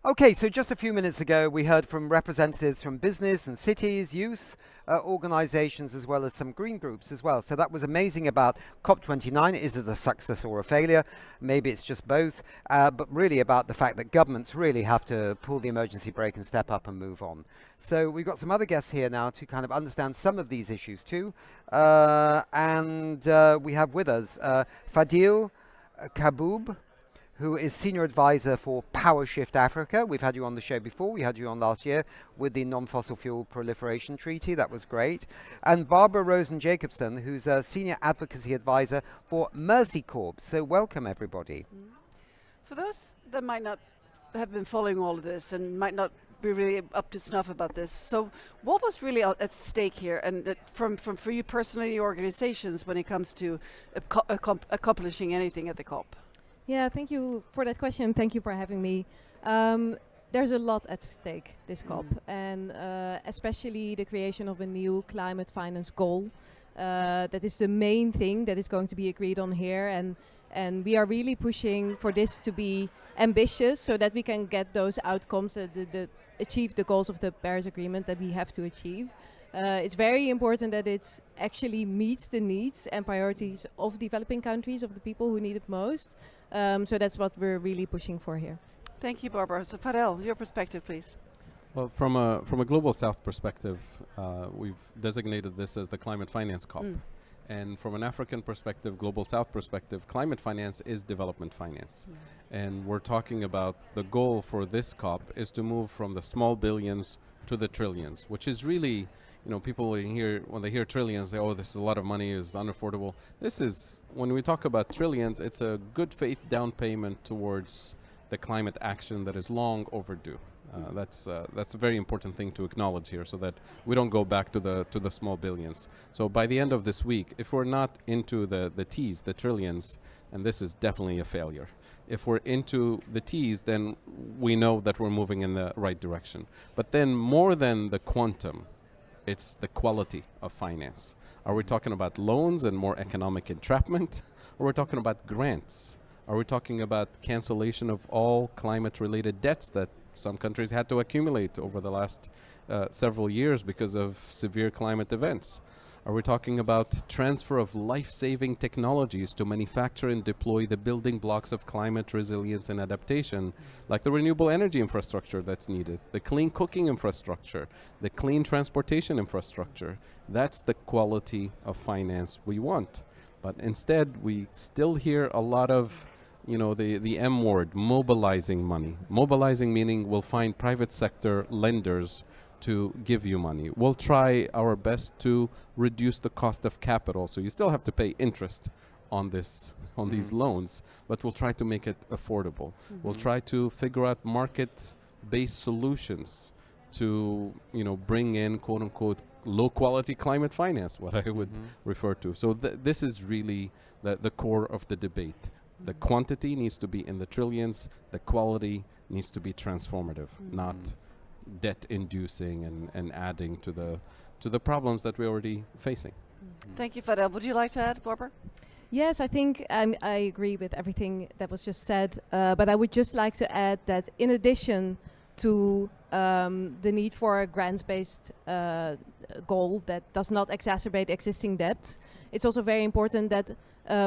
Okay, so just a few minutes ago, we heard from representatives from business and cities, youth organizations, as well as some green groups as well. So that was amazing about COP29. Is it a success or a failure? Maybe it's just both, but really about the fact that governments really have to pull the emergency brake and step up and move on. So we've got some other guests here now to kind of understand some of these issues too. And we have with us Fadhel Kaboub, who is Senior Advisor for Power Shift Africa. We've had you on the show before. We had you on last year with the Non-Fossil Fuel Proliferation Treaty. That was great. And Barbara Rosen Jacobson, who's a Senior Advocacy Advisor for Mercy Corps. So welcome, everybody. For those that might not have been following all of this and might not be really up to snuff about this, so what was really at stake here, and from for you personally, your organizations, when it comes to accomplishing anything at the COP? Yeah, thank you for that question. Thank you for having me. There's a lot at stake this COP, and especially the creation of a new climate finance goal. That is the main thing that is going to be agreed on here, and we are really pushing for this to be ambitious so that we can get those outcomes, achieve the goals of the Paris Agreement that we have to achieve. It's very important that it actually meets the needs and priorities of developing countries, of the people who need it most. So that's what we're really pushing for here. Thank you, Barbara. So Fadhel, your perspective, please. Well, from a Global South perspective, we've designated this as the Climate Finance COP. And from an African perspective, Global South perspective, climate finance is development finance. And we're talking about the goal for this COP is to move from the small billions to the trillions, which is really, people when they hear trillions, they, oh, this is a lot of money, it's unaffordable. This is, when we talk about trillions, it's a good faith down payment towards the climate action that is long overdue. That's a very important thing to acknowledge here, so that we don't go back to the small billions. So by the end of this week, if we're not into the T's, the trillions, and this is definitely a failure. If we're into the T's, then we know that we're moving in the right direction. But then more than the quantum, it's the quality of finance. Are we talking about loans and more economic entrapment? Or are we talking about grants? Are we talking about cancellation of all climate-related debts that some countries had to accumulate over the last several years because of severe climate events? Are we talking about transfer of life-saving technologies to manufacture and deploy the building blocks of climate resilience and adaptation, like the renewable energy infrastructure that's needed, the clean cooking infrastructure, the clean transportation infrastructure? That's the quality of finance we want. But instead, we still hear a lot of the M word, mobilizing money. Mobilizing meaning we'll find private sector lenders to give you money. We'll try our best to reduce the cost of capital, so you still have to pay interest on these loans, but we'll try to make it affordable. We'll try to figure out market-based solutions to bring in quote-unquote low-quality climate finance, what I would refer to. So this is really the core of the debate. The quantity needs to be in the trillions, the quality needs to be transformative, not debt-inducing and adding to the problems that we're already facing. Thank you, Fadhel. Would you like to add, Barbara? Yes, I think I agree with everything that was just said, but I would just like to add that in addition to the need for a grants-based goal that does not exacerbate existing debt, it's also very important that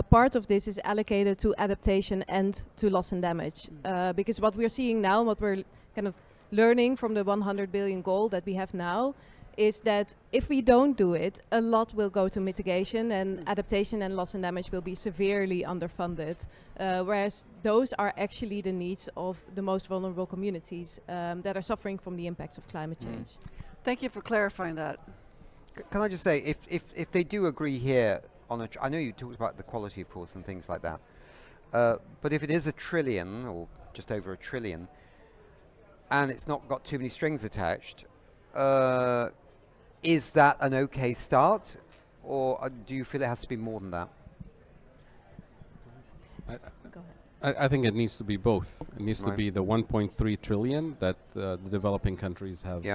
part of this is allocated to adaptation and to loss and damage. Because what we're seeing now, what we're kind of learning from the 100 billion goal that we have now, is that if we don't do it, a lot will go to mitigation, and adaptation and loss and damage will be severely underfunded. Whereas those are actually the needs of the most vulnerable communities that are suffering from the impacts of climate change. Thank you for clarifying that. Can I just say, if they do agree here on I know you talked about the quality, of course, and things like that, but if it is a trillion or just over a trillion, and it's not got too many strings attached, is that an okay start, or do you feel it has to be more than that? Go ahead. I think it needs to be both. It needs to be the 1.3 trillion that the developing countries have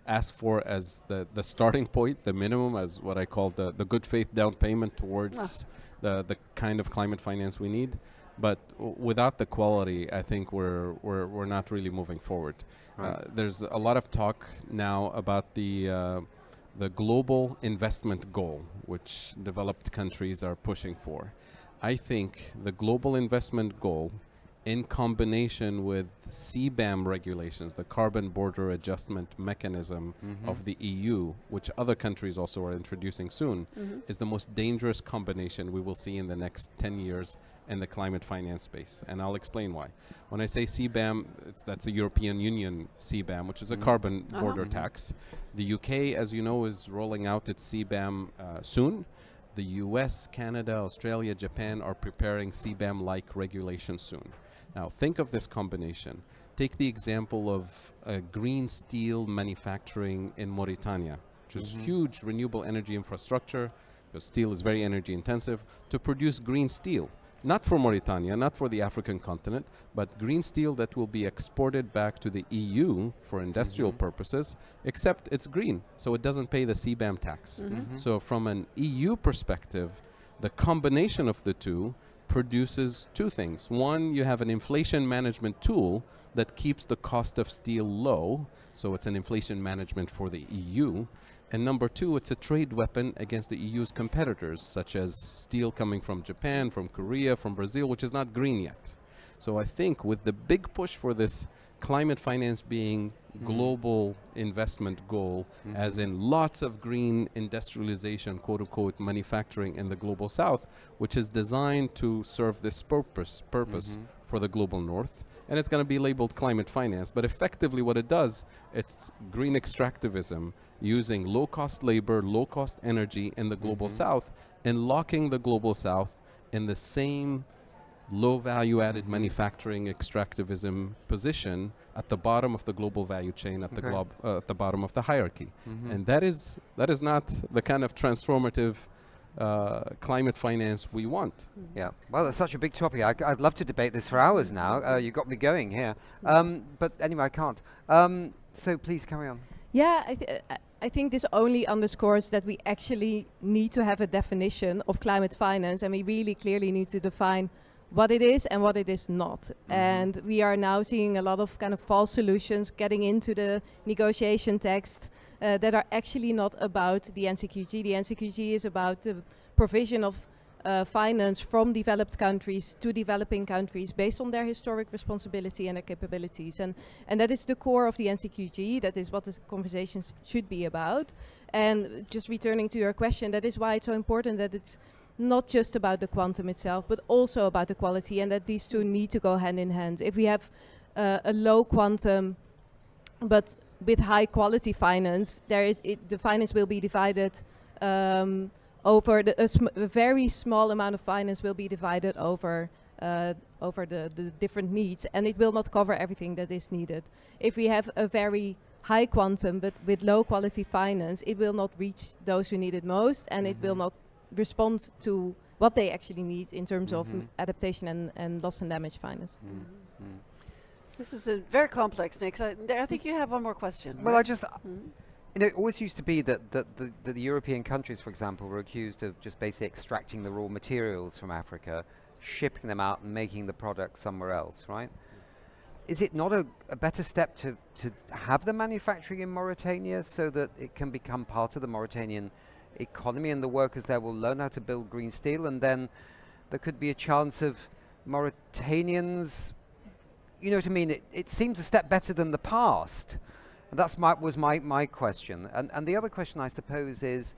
asked for as the starting point, the minimum, as what I call the good faith down payment towards the kind of climate finance we need. but without the quality, I think we're not really moving forward. Right. There's a lot of talk now about the global investment goal, which developed countries are pushing for. I think the global investment goal, in combination with CBAM regulations, the Carbon Border Adjustment Mechanism of the EU, which other countries also are introducing soon, is the most dangerous combination we will see in the next 10 years in the climate finance space. And I'll explain why. When I say CBAM, that's a European Union CBAM, which is a carbon border tax. The UK, as you know, is rolling out its CBAM soon. The US, Canada, Australia, Japan are preparing CBAM-like regulations soon. Now, think of this combination. Take the example of green steel manufacturing in Mauritania, which is huge renewable energy infrastructure, because steel is very energy intensive, to produce green steel. Not for Mauritania, not for the African continent, but green steel that will be exported back to the EU for industrial purposes, except it's green, so it doesn't pay the CBAM tax. So from an EU perspective, the combination of the two produces two things. One, you have an inflation management tool that keeps the cost of steel low, so it's an inflation management for the EU. And number two, it's a trade weapon against the EU's competitors, such as steel coming from Japan, from Korea, from Brazil, which is not green yet. So I think with the big push for this climate finance being global investment goal, as in lots of green industrialization, quote unquote, manufacturing in the global south, which is designed to serve this purpose for the global north. And it's going to be labeled climate finance, but effectively what it does, it's green extractivism using low-cost labor, low-cost energy in the global south, and locking the global south in the same low value-added manufacturing extractivism position at the bottom of the global value chain, at the bottom of the hierarchy. And that is not the kind of transformative climate finance we want. Yeah, well, it's such a big topic. I'd love to debate this for hours now. You got me going here. But anyway, I can't. So please carry on. Yeah, I think this only underscores that we actually need to have a definition of climate finance, and we really clearly need to define what it is and what it is not. And we are now seeing a lot of kind of false solutions getting into the negotiation text that are actually not about the NCQG. The NCQG is about the provision of finance from developed countries to developing countries based on their historic responsibility and their capabilities. And that is the core of the NCQG. That is what the conversations should be about. And just returning to your question, that is why it's so important that it's not just about the quantum itself, but also about the quality, and that these two need to go hand in hand. If we have a low quantum, but with high quality finance, the finance will be divided over a very small amount of finance will be divided over the different needs, and it will not cover everything that is needed. If we have a very high quantum but with low quality finance, it will not reach those who need it most, and it will not respond to what they actually need in terms of adaptation and loss and damage finance. This is very complex, Nick. I think you have one more question. Well, right? I just, it always used to be that the European countries, for example, were accused of just basically extracting the raw materials from Africa, shipping them out and making the product somewhere else, right? Is it not a better step to have the manufacturing in Mauritania so that it can become part of the Mauritanian economy and the workers there will learn how to build green steel, and then there could be a chance of Mauritanians, you know what I mean? It seems a step better than the past. And that's my question. And the other question, I suppose, is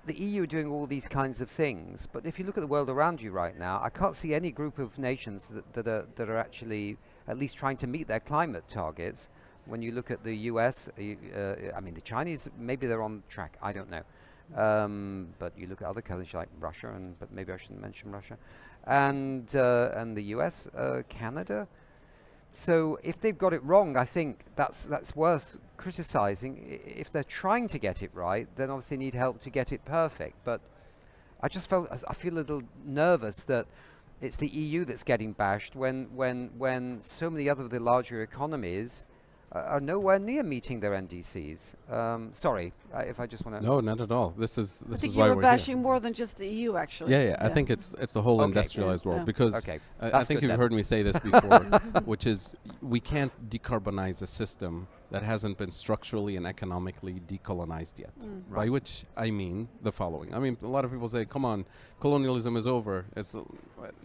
the EU are doing all these kinds of things, but if you look at the world around you right now, I can't see any group of nations that are actually at least trying to meet their climate targets. When you look at the US, I mean, the Chinese, maybe they're on track, I don't know. But you look at other countries like Russia, but maybe I shouldn't mention Russia, and the US, Canada. So if they've got it wrong, I think that's worth criticizing. If they're trying to get it right, then obviously need help to get it perfect. But I feel a little nervous that it's the EU that's getting bashed when so many other of the larger economies are nowhere near meeting their NDCs. Sorry, if I just want to. No, not at all. This is I this think is you why were we're bashing here. more than just the EU, actually. Yeah, I think it's the whole Okay. industrialized world Yeah. because Okay, I that's think good you've then. heard me say this before, which is we can't decarbonize a system that hasn't been structurally and economically decolonized yet. By Right. which I mean the following. I mean, a lot of people say, "Come on, colonialism is over."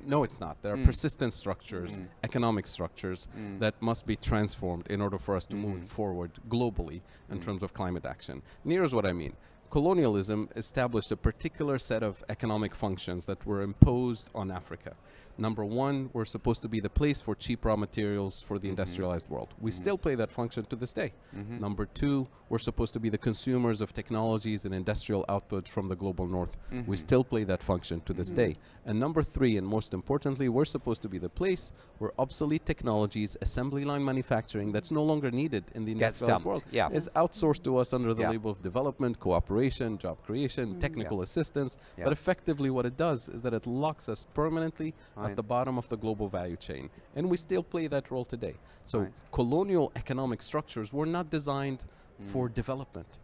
No, it's not. There are persistent structures, economic structures that must be transformed in order for us to move forward globally in terms of climate action. And here's what I mean. Colonialism established a particular set of economic functions that were imposed on Africa. Number one, we're supposed to be the place for cheap raw materials for the industrialized world. We still play that function to this day. Number two, we're supposed to be the consumers of technologies and industrial output from the global north. We still play that function to this day. And number three, and most importantly, we're supposed to be the place where obsolete technologies, assembly line manufacturing that's no longer needed in the Gets industrialized dumped, world yeah. is outsourced to us under the Yeah. label of development, cooperation, job creation, technical assistance. Yeah. But effectively what it does is that it locks us permanently Right. at the bottom of the global value chain. And we still play that role today. So Right. colonial economic structures were not designed for development.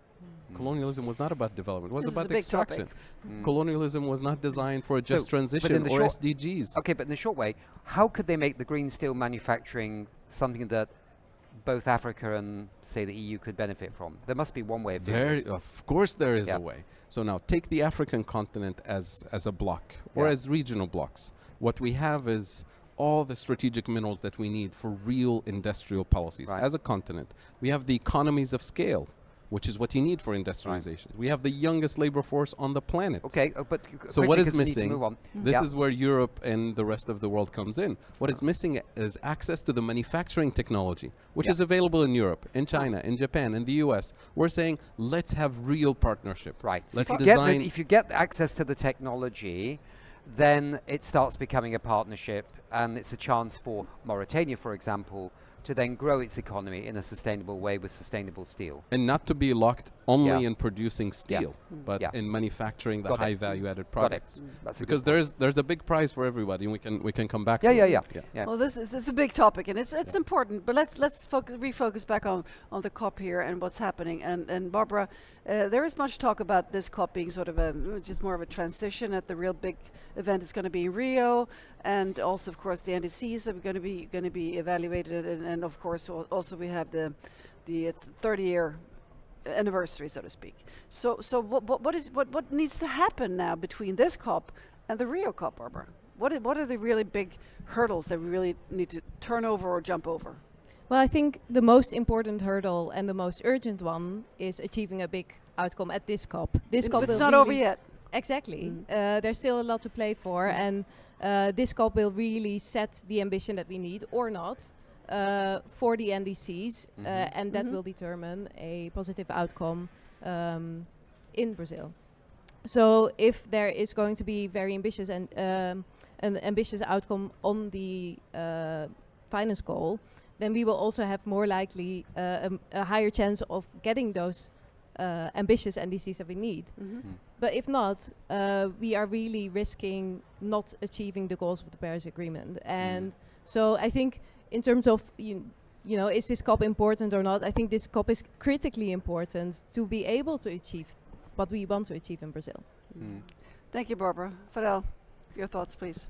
Colonialism was not about development. It was This is about a big extraction. topic. Colonialism was not designed for a just So, but transition in the or short- SDGs. Okay, but in the short way, how could they make the green steel manufacturing something that both Africa and, say, the EU could benefit from? There must be one way of doing it. Of course there is Yeah. a way. So now take the African continent as a block or Yeah. as regional blocks. What we have is all the strategic minerals that we need for real industrial policies. Right. As a continent, we have the economies of scale, which is what you need for industrialization. We have the youngest labor force on the planet. Okay, but So quickly, what is 'cause we need to missing? move on. This Yeah. is where Europe and the rest of the world comes in. What is missing is access to the manufacturing technology, which Yeah. is available in Europe, in China, in Japan, in the US. We're saying, let's have real partnership. Right. So Let's if you get design. if you get access to the technology, then it starts becoming a partnership, and it's a chance for Mauritania, for example, to then grow its economy in a sustainable way with sustainable steel. And not to be locked only Yeah. in producing steel, but Yeah. in manufacturing the Got it. high value added Got it. products. That's a good Because point. there's a big prize for everybody, and we can come back Yeah, to yeah, it. yeah. Well, this is a big topic, and it's important. But let's refocus back on the COP here and what's happening. And Barbara, there is much talk about this COP being sort of just more of a transition. At the real big event is going to be in Rio, and also, of course, the NDCs are going to be evaluated, and of course, also we have it's 30-year anniversary, so to speak. So what needs to happen now between this COP and the Rio COP, Barbara? What are the really big hurdles that we really need to turn over or jump over? Well, I think the most important hurdle and the most urgent one is achieving a big outcome at this COP. This COP It's will not over really- yet. Exactly. There's still a lot to play for, and this COP will really set the ambition that we need or not for the NDCs, and that will determine a positive outcome in Brazil. So if there is going to be very ambitious and an ambitious outcome on the finance goal, then we will also have more likely a higher chance of getting those ambitious NDCs that we need. But if not, we are really risking not achieving the goals of the Paris Agreement. And so I think in terms of, you know, is this COP important or not? I think this COP is critically important to be able to achieve what we want to achieve in Brazil. Thank you, Barbara. Fadhel, your thoughts, please.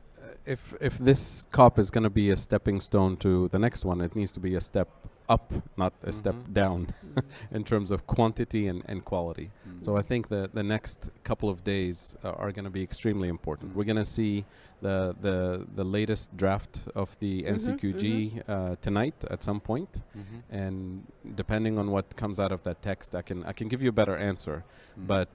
If this COP is going to be a stepping stone to the next one, it needs to be a step up, not a step down in terms of quantity and quality. So I think the next couple of days are going to be extremely important. We're going to see the latest draft of the NCQG tonight at some point, and depending on what comes out of that text, I can give you a better answer. But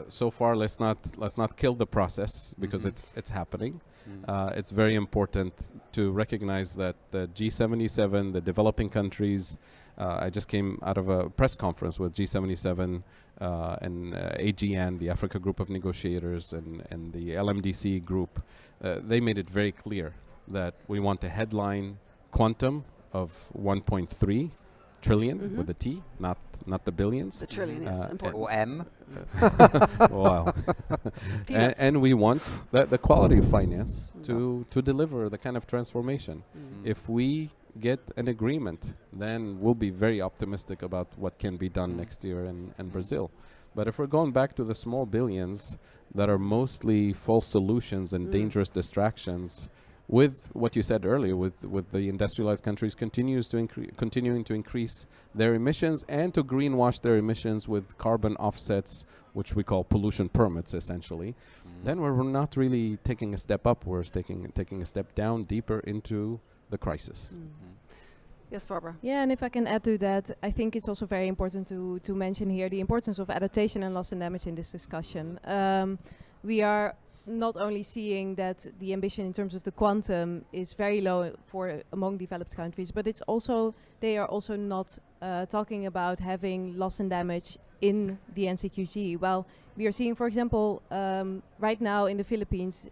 so far, let's not kill the process because it's happening. It's very important to recognize that the G77, the developing countries, I just came out of a press conference with G77 and AGN, the Africa Group of Negotiators, and the LMDC group. They made it very clear that we want a headline quantum of 1.3 trillion with a T, not the billions. The trillion is important. Or M. Wow. and we want the quality of finance to deliver the kind of transformation. If we get an agreement, then we'll be very optimistic about what can be done next year in Brazil. But if we're going back to the small billions that are mostly false solutions and dangerous distractions, with what you said earlier, with the industrialized countries continuing to increase their emissions and to greenwash their emissions with carbon offsets, which we call pollution permits, essentially, then we're not really taking a step up. We're taking a step down deeper into the crisis. Yes, Barbara. Yeah, and if I can add to that, I think it's also very important to mention here the importance of adaptation and loss and damage in this discussion. We are not only seeing that the ambition in terms of the quantum is very low for among developed countries, but it's also they are also not talking about having loss and damage in the NCQG. Well, we are seeing, for example, right now in the Philippines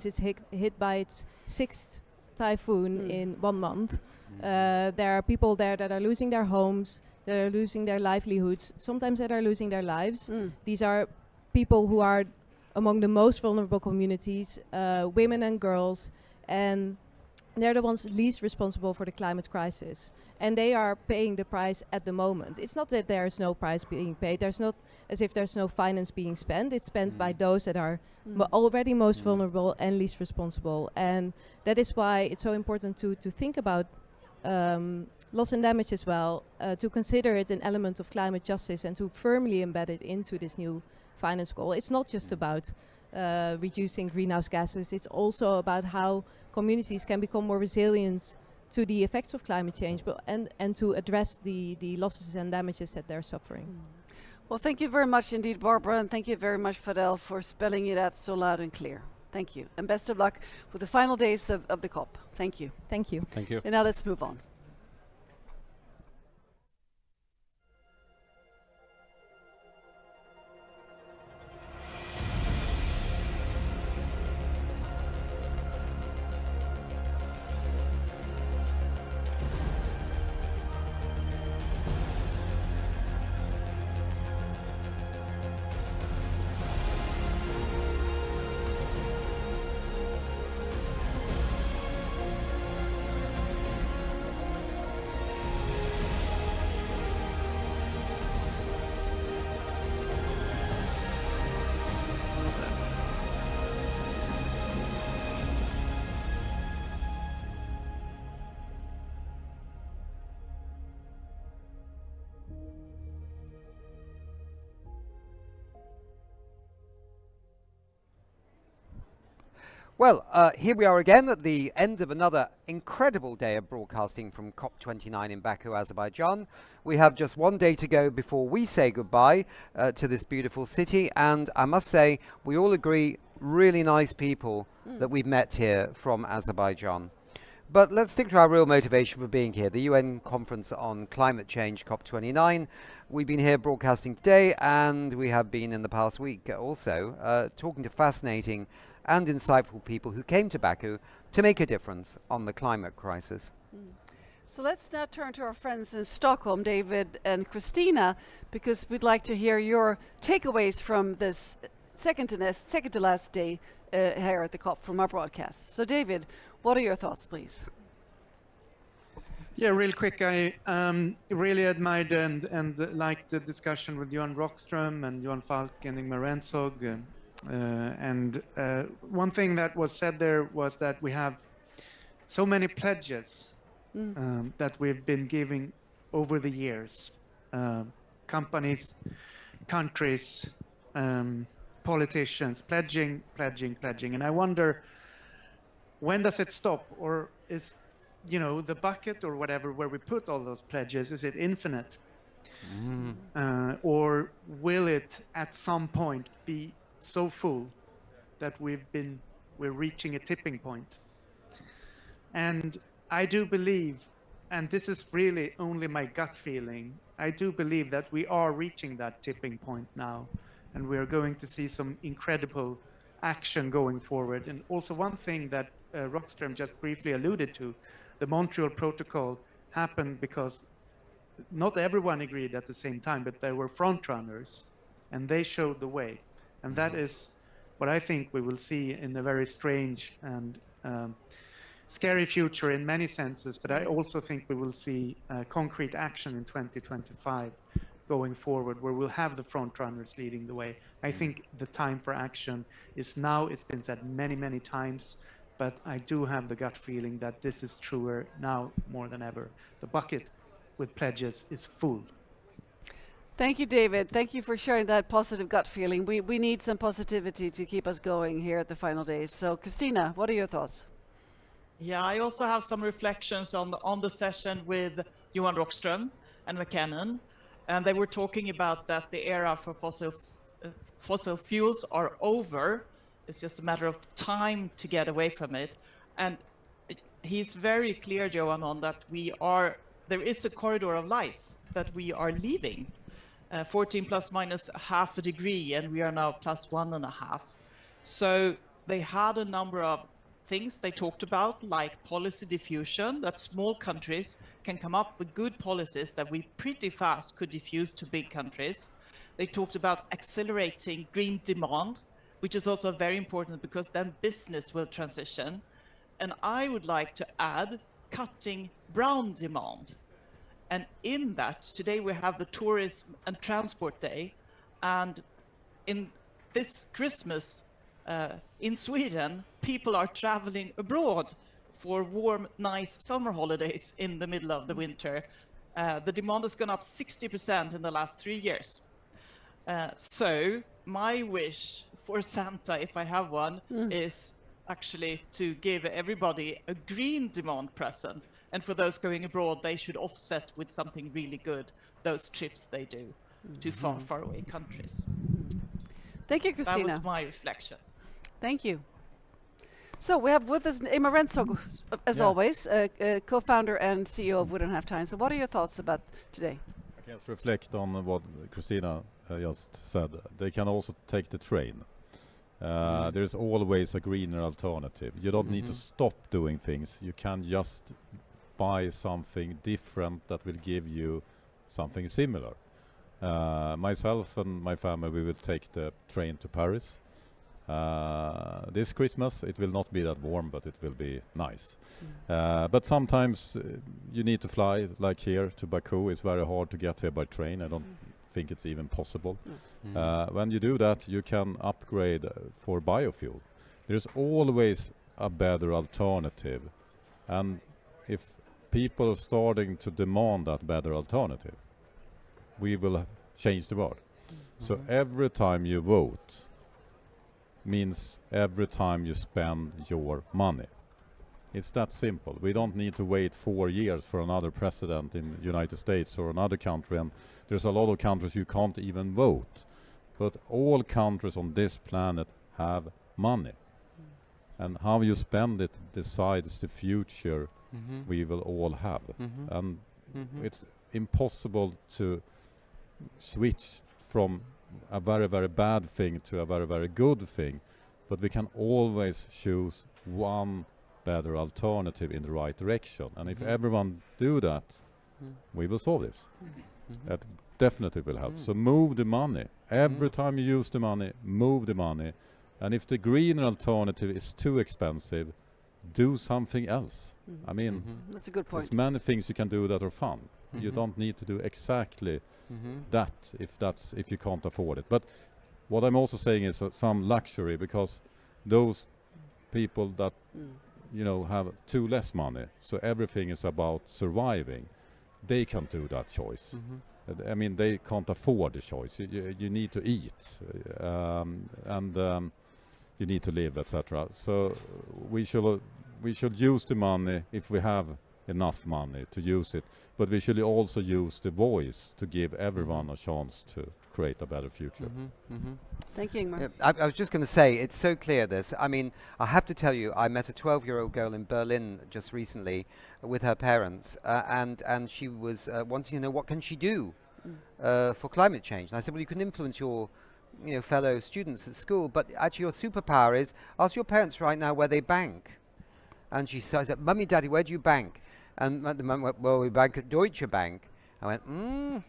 is hit by its 6th typhoon in 1 month. There are people there that are losing their homes, that are losing their livelihoods, sometimes that are losing their lives. These are people who are among the most vulnerable communities, women and girls, and they're the ones least responsible for the climate crisis. And they are paying the price at the moment. It's not that there is no price being paid. There's not as if there's no finance being spent. It's spent by those that are already most vulnerable and least responsible. And that is why it's so important to think about loss and damage as well, to consider it an element of climate justice and to firmly embed it into this new finance goal. It's not just about reducing greenhouse gases. It's also about how communities can become more resilient to the effects of climate change, but and to address the losses and damages that they're suffering. Well, thank you very much indeed, Barbara, and thank you very much, Fadhel, for spelling it out so loud and clear. Thank you, and best of luck with the final days of the COP. Thank you. Thank you. Thank you. And now let's move on. Well, here we are again at the end of another incredible day of broadcasting from COP29 in Baku, Azerbaijan. We have just 1 day to go before we say goodbye to this beautiful city, and I must say we all agree, really nice people that we've met here from Azerbaijan. But let's stick to our real motivation for being here, the UN Conference on Climate Change, COP29. We've been here broadcasting today, and we have been in the past week also talking to fascinating and insightful people who came to Baku to make a difference on the climate crisis. So let's now turn to our friends in Stockholm, David and Christina, because we'd like to hear your takeaways from this second to last day here at the COP from our broadcast. So David, what are your thoughts, please? Yeah, real quick, I really admired and liked the discussion with Johan Rockström and Johan Falk and Ingmar Rentzhog. And one thing that was said there was that we have so many pledges that we've been giving over the years. Companies, countries, politicians, pledging. And I wonder, when does it stop? Or is, the bucket or whatever where we put all those pledges, is it infinite? Or will it at some point be so full that we're reaching a tipping point? And I do believe, and this is really only my gut feeling, I do believe that we are reaching that tipping point now, and we are going to see some incredible action going forward. And also one thing that Rockström just briefly alluded to, the Montreal Protocol happened because not everyone agreed at the same time, but there were front runners, and they showed the way. And that is what I think we will see in a very strange and scary future in many senses, but I also think we will see concrete action in 2025 going forward, where we'll have the front runners leading the way. I think the time for action is now. It's been said many, many times, but I do have the gut feeling that this is truer now more than ever. The bucket with pledges is full. Thank you, David. Thank you for sharing that positive gut feeling. We need some positivity to keep us going here at the final days. So, Christina, what are your thoughts? Yeah, I also have some reflections on the session with Johan Rockström and McKinnon, and they were talking about that the era for fossil fuels are over. It's just a matter of time to get away from it. And he's very clear, Johan, on that there is a corridor of life that we are leaving. 14 plus minus half a degree, and we are now plus 1.5. So they had a number of things they talked about, like policy diffusion, that small countries can come up with good policies that we pretty fast could diffuse to big countries. They talked about accelerating green demand, which is also very important because then business will transition. And I would like to add cutting brown demand. And in that, today we have the Tourism and Transport Day. And in this Christmas in Sweden, people are traveling abroad for warm, nice summer holidays in the middle of the winter. The demand has gone up 60% in the last 3 years. So my wish for Santa, if I have one, is actually to give everybody a green demand present. And for those going abroad, they should offset with something really good those trips they do to far, far away countries. Thank you, Christina. That was my reflection. Thank you. So we have with us Ingmar Rentzhog, as always, co-founder and CEO of We Don't Have Time. So what are your thoughts about today? I can just reflect on what Christina just said. They can also take the train. There's always a greener alternative. You don't need to stop doing things. You can just buy something different that will give you something similar. Myself and my family, we will take the train to Paris. This Christmas it will not be that warm, but it will be nice. But sometimes you need to fly, like here to Baku. It's very hard to get here by train. I don't think it's even possible. When you do that, you can upgrade for biofuel. There's always a better alternative, and if people are starting to demand that better alternative, we will change the world. So every time you vote means every time you spend your money. It's that simple. We don't need to wait 4 years for another president in the United States or another country, and there's a lot of countries you can't even vote. But all countries on this planet have money. And how you spend it decides the future we will all have. And it's impossible to switch from a very, very bad thing to a very, very good thing. But we can always choose one better alternative in the right direction. And if everyone do that, we will solve this. That definitely will help. So move the money. Every time you use the money, move the money. And if the green alternative is too expensive, do something else. I mean, that's a good point. there's many things you can do that are fun. You don't need to do exactly that if you can't afford it. But what I'm also saying is some luxury, because those people that have too less money, so everything is about surviving, they can do that choice. I mean, they can't afford the choice. You need to eat, and you need to live, etc. So we should use the money if we have enough money to use it, but we should also use the voice to give everyone a chance to create a better future. Thank you, Ingmar. I was just going to say, it's so clear this. I mean, I have to tell you, I met a 12-year-old girl in Berlin just recently with her parents, and she was wanting to know what can she do for climate change. And I said, well, you can influence your fellow students at school, but actually your superpower is ask your parents right now where they bank. And she said, Mummy, Daddy, where do you bank? And the mum went, well, we bank at Deutsche Bank. I went,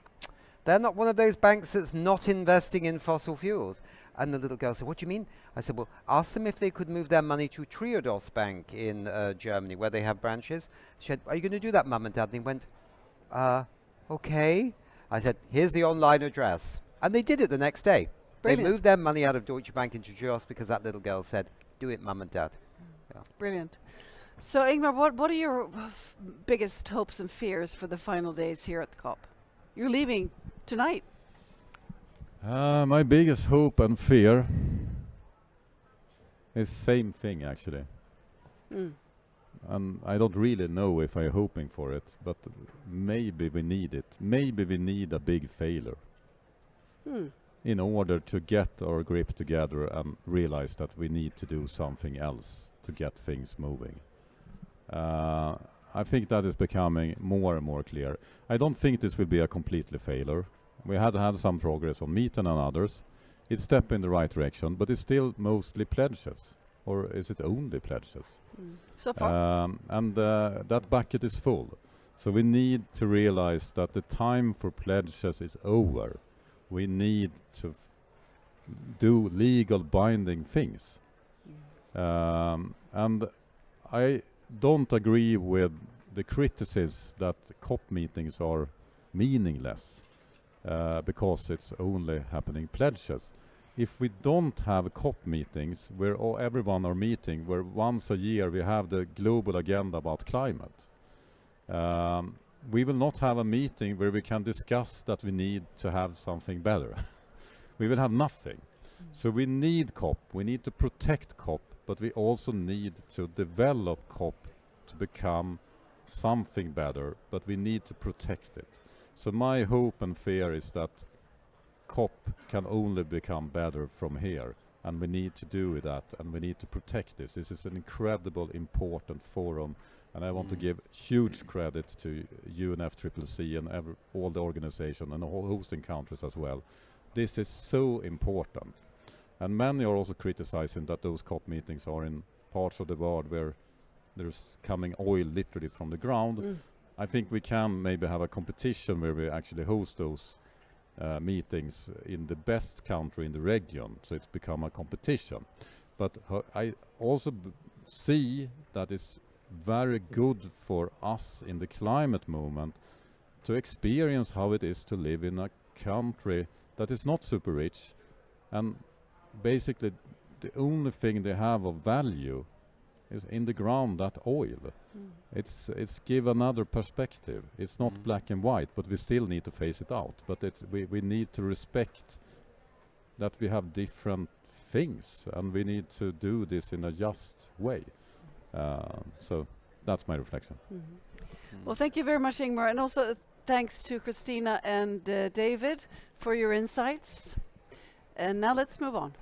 they're not one of those banks that's not investing in fossil fuels. And the little girl said, what do you mean? I said, well, ask them if they could move their money to Triodos Bank in Germany, where they have branches. She said, are you going to do that, Mum and Dad? And he went, okay. I said, here's the online address. And they did it the next day. Brilliant. They moved their money out of Deutsche Bank into Triodos because that little girl said, do it, Mum and Dad. Yeah. Brilliant. So, Ingmar, what are your biggest hopes and fears for the final days here at the COP? You're leaving tonight. My biggest hope and fear is same thing, actually. And I don't really know if I'm hoping for it, but maybe we need it. Maybe we need a big failure in order to get our grip together and realize that we need to do something else to get things moving. I think that is becoming more and more clear. I don't think this will be a completely failure. We had some progress on Meeting and others. It's step in the right direction, but it's still mostly pledges. Or is it only pledges? So far? And that bucket is full. So we need to realize that the time for pledges is over. We need to do legal binding things. And I don't agree with the criticism that COP meetings are meaningless because it's only happening pledges. If we don't have COP meetings where everyone are meeting, where once a year we have the global agenda about climate, we will not have a meeting where we can discuss that we need to have something better. We will have nothing. So we need COP, we need to protect COP, but we also need to develop COP to become something better, but we need to protect it. So my hope and fear is that COP can only become better from here, and we need to do that, and we need to protect this. This is an incredible, important forum, and I want to give huge credit to UNFCCC and all the organization and all hosting countries as well. This is so important. And many are also criticizing that those COP meetings are in parts of the world where there's coming oil literally from the ground. I think we can maybe have a competition where we actually host those meetings in the best country in the region, so it's become a competition. But I also see that it's very good for us in the climate movement to experience how it is to live in a country that is not super rich, and basically the only thing they have of value is in the ground, that oil. It's give another perspective. It's not black and white, but we still need to face it out. But we need to respect that we have different things, and we need to do this in a just way. So that's my reflection. Well, thank you very much, Ingmar, and also thanks to Christina and David for your insights. And now let's move on.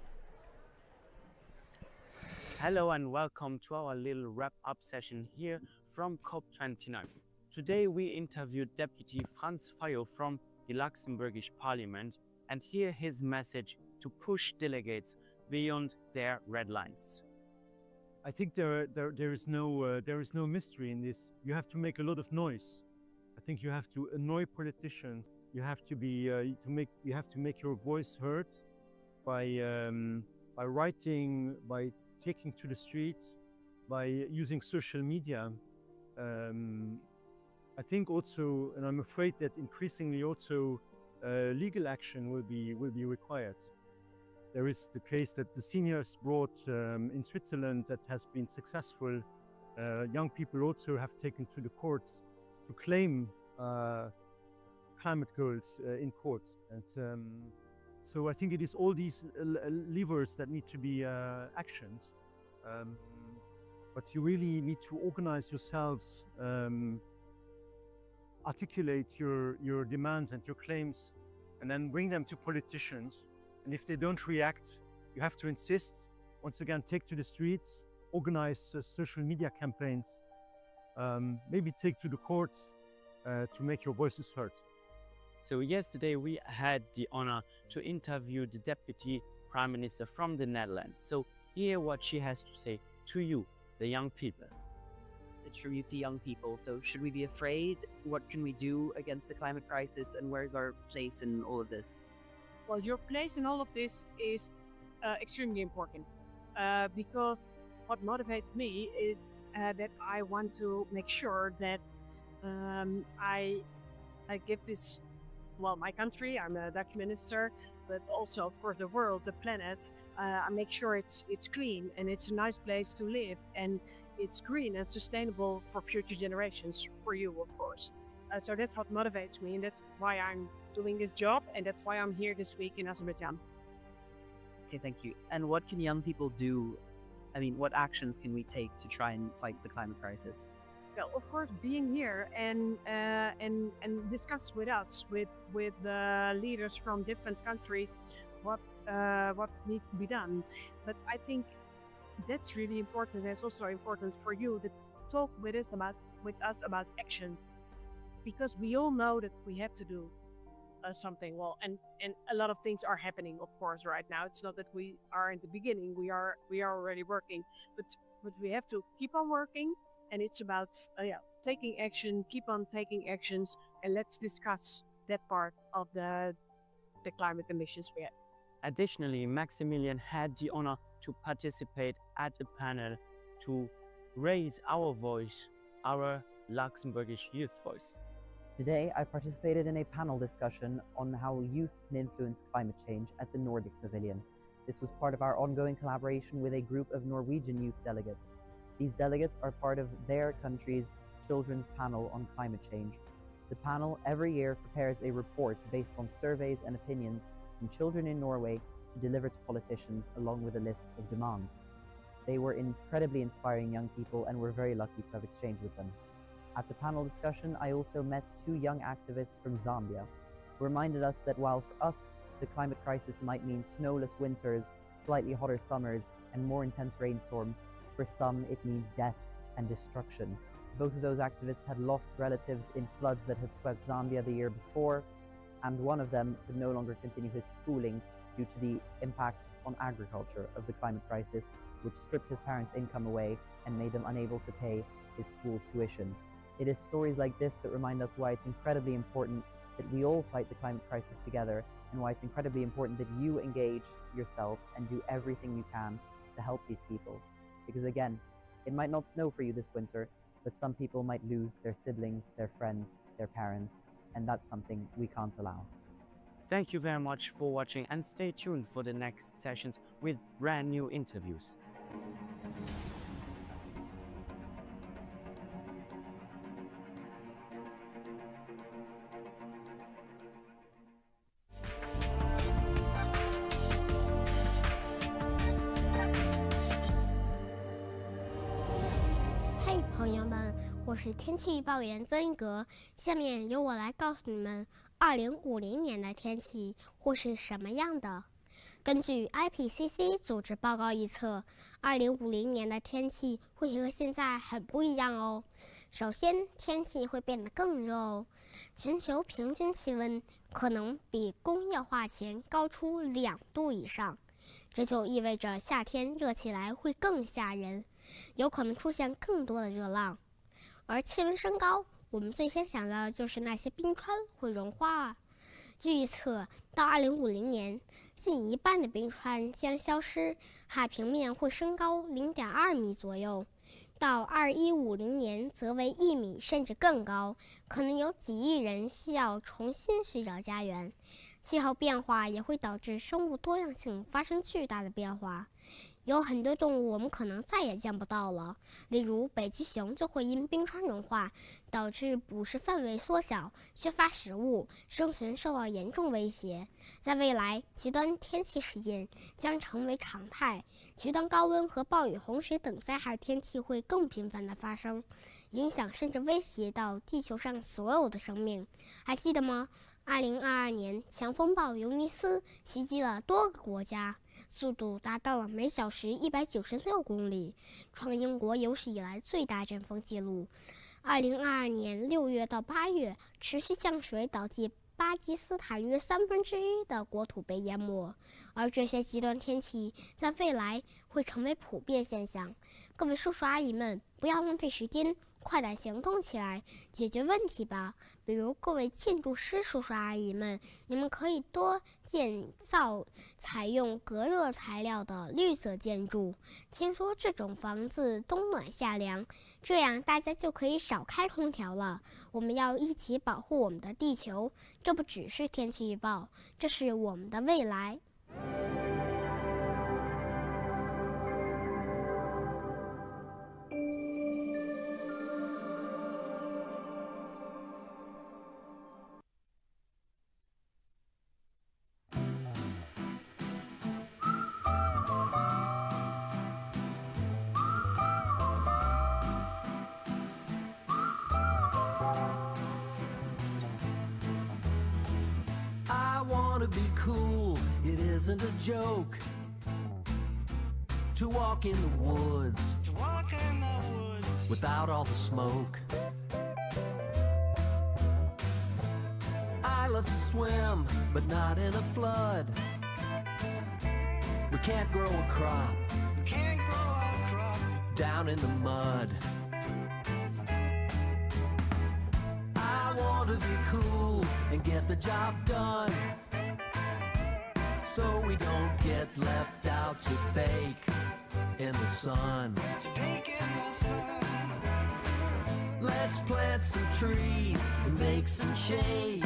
Hello and welcome to our little wrap-up session here from COP29. Today we interviewed Deputy Franz Fadhel from the Luxembourgish Parliament and hear his message to push delegates beyond their red lines. I think there is no mystery in this. You have to make a lot of noise. I think you have to annoy politicians. You have to make your voice heard by writing, by taking to the street, by using social media. I think also, and I'm afraid that increasingly also legal action will be required. There is the case that the seniors brought in Switzerland that has been successful. Young people also have taken to the courts to claim climate goals in court. And so I think it is all these levers that need to be actioned. But you really need to organize yourselves, articulate your demands and your claims, and then bring them to politicians. And if they don't react, you have to insist, once again, take to the streets, organize social media campaigns, maybe take to the courts to make your voices heard. So yesterday we had the honor to interview the Deputy Prime Minister from the Netherlands. So hear what she has to say to you, the young people. Attribute to young people. So should we be afraid? What can we do against the climate crisis, and where's our place in all of this? Well, your place in all of this is extremely important because what motivates me is that I want to make sure that I give this, well, my country, I'm a Dutch minister, but also, of course, the world, the planet, I make sure it's clean and it's a nice place to live and it's green and sustainable for future generations, for you, of course. So that's what motivates me, and that's why I'm doing this job, and that's why I'm here this week in Azerbaijan. Okay, thank you. And what can young people do? I mean, what actions can we take to try and fight the climate crisis? Well, of course, being here and discuss with us, with leaders from different countries, what needs to be done. But I think that's really important. And it's also important for you to talk with us about action, because we all know that we have to do something. Well, and a lot of things are happening, of course, right now. It's not that we are in the beginning. We are already working, but we have to keep on working. And it's about taking action, keep on taking actions, and let's discuss that part of the climate ambitions we have. Additionally, Maximilian had the honor to participate at a panel to raise our voice, our Luxembourgish youth voice. Today, I participated in a panel discussion on how youth can influence climate change at the Nordic Pavilion. This was part of our ongoing collaboration with a group of Norwegian youth delegates. These delegates are part of their country's children's panel on climate change. The panel every year prepares a report based on surveys and opinions from children in Norway to deliver to politicians along with a list of demands. They were incredibly inspiring young people and we're very lucky to have exchanged with them. At the panel discussion, I also met 2 young activists from Zambia who reminded us that while for us the climate crisis might mean snowless winters, slightly hotter summers, and more intense rainstorms, for some it means death and destruction. Both of those activists had lost relatives in floods that had swept Zambia the year before, and one of them could no longer continue his schooling due to the impact on agriculture of the climate crisis, which stripped his parents' income away and made them unable to pay his school tuition. It is stories like this that remind us why it's incredibly important that we all fight the climate crisis together, and why it's incredibly important that you engage yourself and do everything you can to help these people. Because again, it might not snow for you this winter, but some people might lose their siblings, their friends, their parents, and that's something we can't allow. Thank you very much for watching, and stay tuned for the next sessions with brand new interviews.嘿，朋友们，我是天气预报员曾一格，下面由我来告诉你们2050年的天气会是什么样的。根据 IPCC 组织报告预测，2050年的天气会和现在很不一样哦。首先，天气会变得更热哦，全球平均气温可能比工业化前高出2度以上，这就意味着夏天热起来会更吓人，有可能出现更多的热浪。而气温升高，我们最先想到的就是那些冰川会融化啊。据预测，到2050年，近一半的冰川将消失，海平面会升高0.2米左右。到2150年，则为1米甚至更高，可能有几亿人需要重新寻找家园。气候变化也会导致生物多样性发生巨大的变化。有很多动物我们可能再也见不到了，例如北极熊就会因冰川融化导致捕食范围缩小，缺乏食物，生存受到严重威胁。在未来，极端天气事件将成为常态，极端高温和暴雨、洪水等灾害天气会更频繁地发生，影响甚至威胁到地球上所有的生命。还记得吗？2022年，强风暴尤尼斯袭击了多个国家，速度达到了每小时196公里，创英国有史以来最大阵风记录。2022年6月到8月，持续降水导致巴基斯坦约1/3的国土被淹没，而这些极端天气在未来会成为普遍现象。各位叔叔阿姨们，不要浪费时间，快点行动起来，解决问题吧。比如各位建筑师叔叔阿姨们，你们可以多建造采用隔热材料的绿色建筑。听说这种房子冬暖夏凉，这样大家就可以少开空调了。我们要一起保护我们的地球，这不只是天气预报，这是我们的未来。Be cool, it isn't a joke to walk in the woods, without all the smoke. I love to swim, but not in a flood. We can't grow a crop down in the mud. I want to be cool and get the job done, so we don't get left out to bake in the sun. Let's plant some trees and make some shade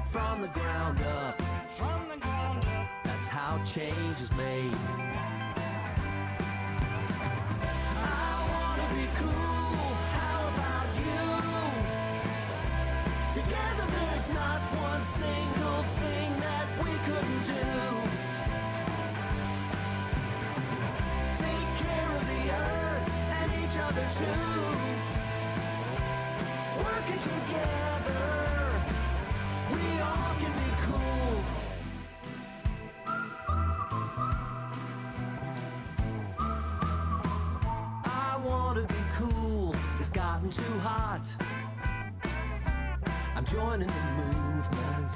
from the ground up. That's how change is made. I wanna be cool, how about you? Together there's not one single thing that we couldn't do. Take care of the earth and each other too. Working together, we all can be cool. I wanna be cool, it's gotten too hot. I'm joining the movement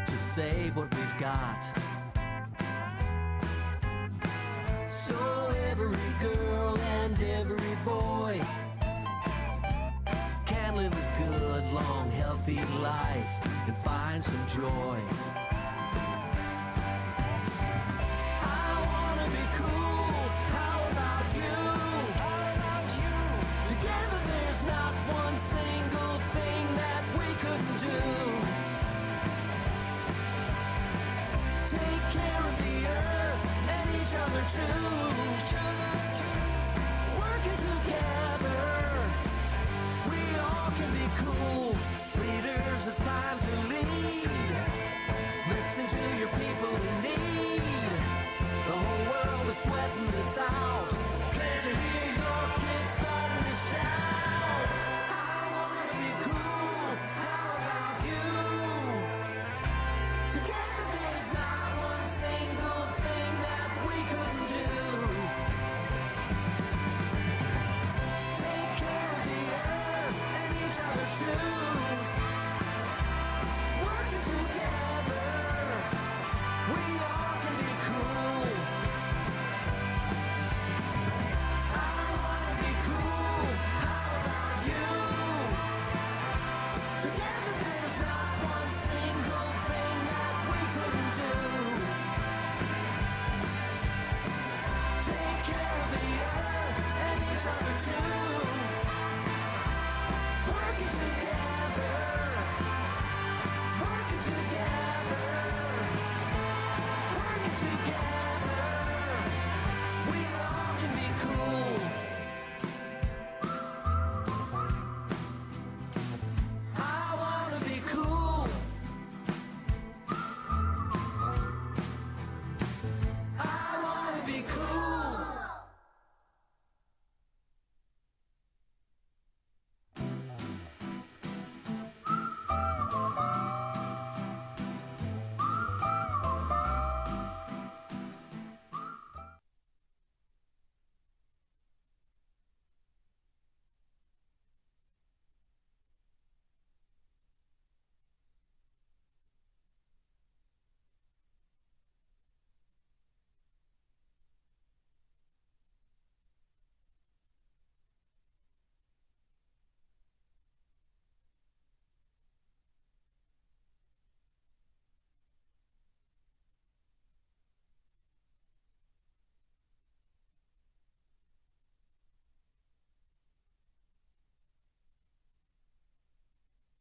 to save what we've got. So every girl and every boy can live a good, long, healthy life and find some joy. I wanna be cool, how about you? Together there's not one single thing that we couldn't do. Take care of the earth and each other too. Working together, we all can be cool. Leaders, it's time to lead. Listen to your people in need. The whole world is sweating this out. Can't you hear your kids starting to shout? I wanna be cool, how about you? Together there's not one single thing that we couldn't do. Take care of the earth and each other too. Working together, we all can be cool. I wanna be cool, how about you? Together